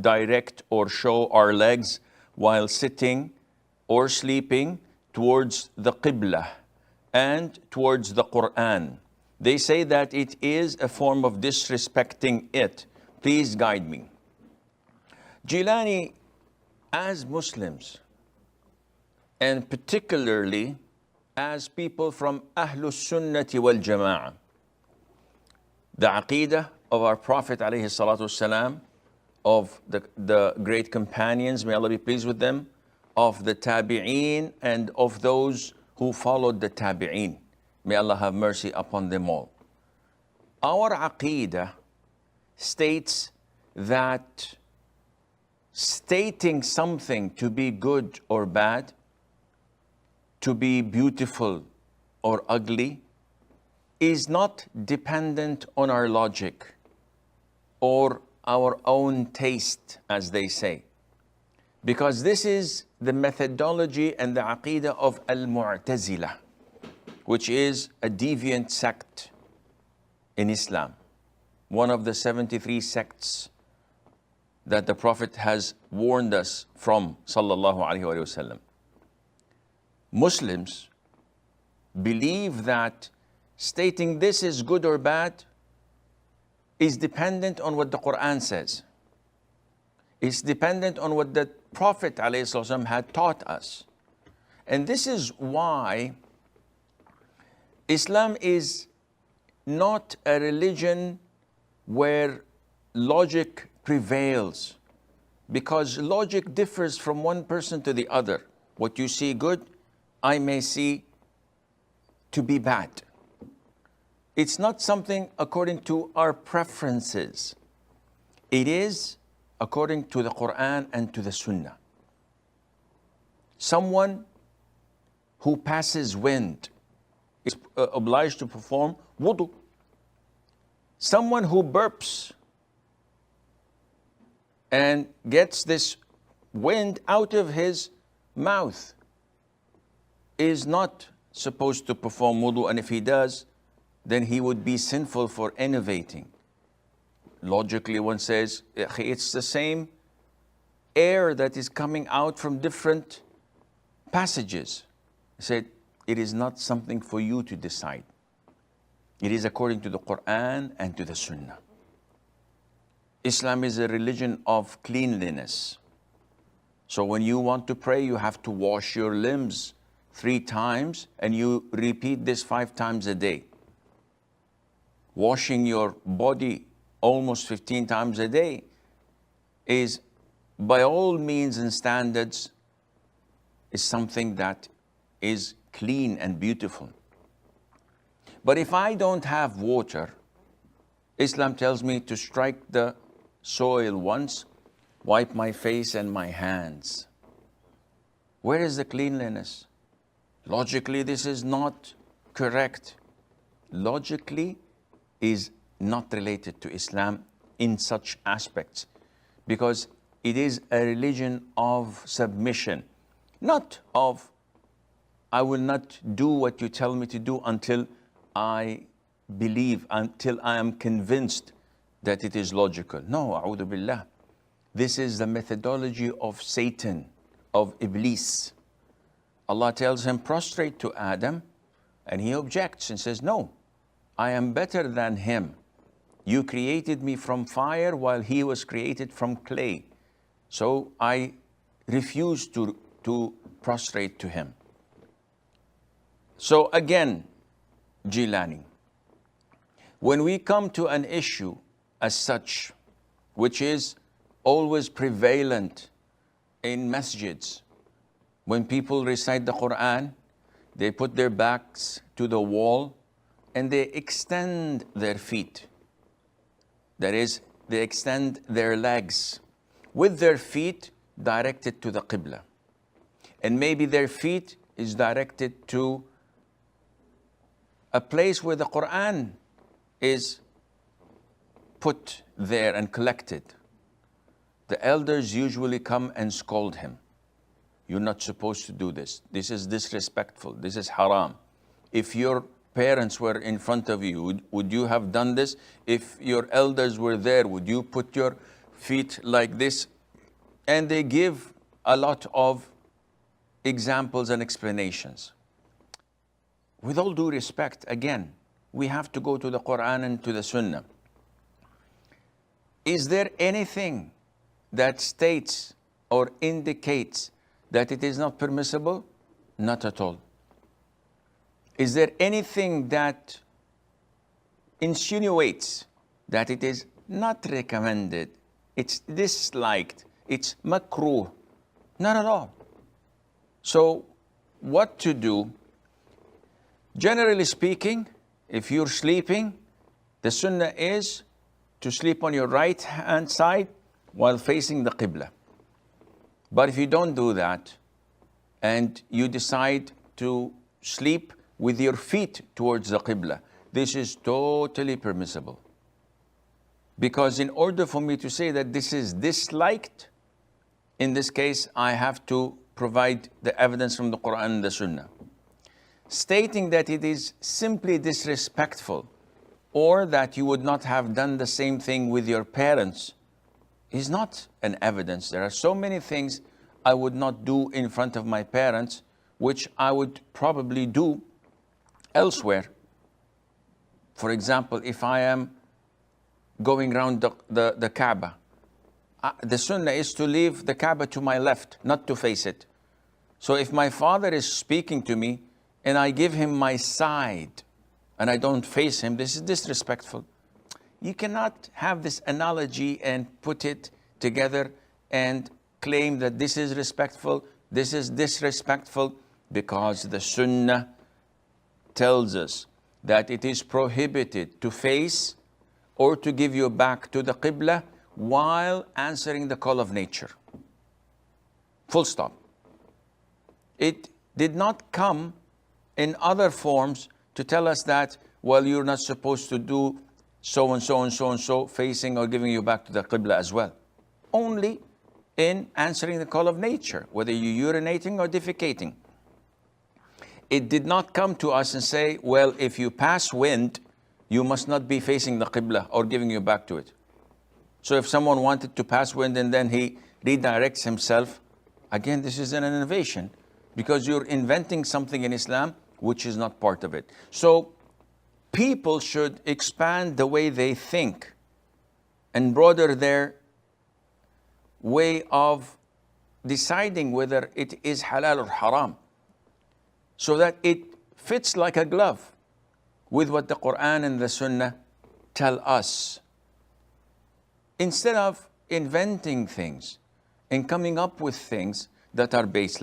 direct or show our legs while sitting or sleeping towards the Qiblah and towards the Quran. They say that it is a form of disrespecting it. Please guide me. Jilani, as Muslims, and particularly as people from Ahlus Sunnati wal Jama'ah, the Aqidah of our Prophet alayhi salatu wasalam, of the great companions, may Allah be pleased with them, of the Tabi'een, and of those who followed the Tabi'een. May Allah have mercy upon them all. Our Aqidah states that stating something to be good or bad, to be beautiful or ugly, is not dependent on our logic or our own taste, as they say. Because this is the methodology and the aqidah of Al-Mu'tazilah, which is a deviant sect in Islam, one of the 73 sects that the Prophet has warned us from, sallallahu alaihi wasallam. Muslims believe that stating this is good or bad is dependent on what the Quran says. It's dependent on what the Prophet ﷺ had taught us. And this is why Islam is not a religion where logic prevails, because logic differs from one person to the other. What you see good, I may see to be bad. It's not something according to our preferences. It is according to the Quran and to the Sunnah. Someone who passes wind is obliged to perform wudu. Someone who burps and gets this wind out of his mouth is not supposed to perform wudu, and if he does, then he would be sinful for innovating. Logically, one says, it's the same air that is coming out from different passages. I said, it is not something for you to decide. It is according to the Quran and to the Sunnah. Islam is a religion of cleanliness. So when you want to pray, you have to wash your limbs 3 times, and you repeat this 5 times a day. Washing your body almost 15 times a day is, by all means and standards, is something that is clean and beautiful. But if I don't have water, Islam tells me to strike the soil once, wipe my face and my hands. Where is the cleanliness? Logically, this is not correct. Logically is not related to Islam in such aspects, because it is a religion of submission, not of, I will not do what you tell me to do until I believe, until I am convinced that it is logical. No, a'udhu billah. This is the methodology of Satan, of Iblis. Allah tells him, prostrate to Adam, and he objects and says, no, I am better than him. You created me from fire while he was created from clay. So I refuse to prostrate to him. So again, Jilani, when we come to an issue as such, which is always prevalent in masjids, when people recite the Quran, they put their backs to the wall and they extend their feet. That is, they extend their legs with their feet directed to the Qiblah. And maybe their feet is directed to a place where the Quran is put there and collected. The elders usually come and scold him. You're not supposed to do this. This is disrespectful. This is haram. If your parents were in front of you, would you have done this? If your elders were there, would you put your feet like this, and they give a lot of examples and explanations. With all due respect, again, we have to go to the Quran and to the Sunnah. Is there anything that states or indicates that it is not permissible? Not at all. Is there anything that insinuates that it is not recommended, it's disliked, it's makruh? Not at all. So what to do? Generally speaking, if you're sleeping, the sunnah is to sleep on your right hand side while facing the Qiblah. But if you don't do that and you decide to sleep with your feet towards the Qiblah, this is totally permissible. Because in order for me to say that this is disliked, in this case, I have to provide the evidence from the Quran and the Sunnah. Stating that it is simply disrespectful or that you would not have done the same thing with your parents is not an evidence. There are so many things I would not do in front of my parents, which I would probably do elsewhere. For example, if I am going around the Kaaba, the sunnah is to leave the Kaaba to my left, not to face it. So if my father is speaking to me and I give him my side and I don't face him, this is disrespectful. You cannot have this analogy and put it together and claim that this is respectful, this is disrespectful, because the sunnah tells us that it is prohibited to face or to give your back to the Qiblah while answering the call of nature. Full stop. It did not come in other forms to tell us that, well, you're not supposed to do so and so and so and so, facing or giving you back to the Qiblah as well. Only in answering the call of nature, whether you're urinating or defecating. It did not come to us and say, well, if you pass wind, you must not be facing the Qiblah or giving you back to it. So if someone wanted to pass wind and then he redirects himself, again, this is an innovation, because you're inventing something in Islam which is not part of it. So people should expand the way they think and broaden their way of deciding whether it is halal or haram, so that it fits like a glove with what the Quran and the Sunnah tell us. Instead of inventing things and coming up with things that are baseless.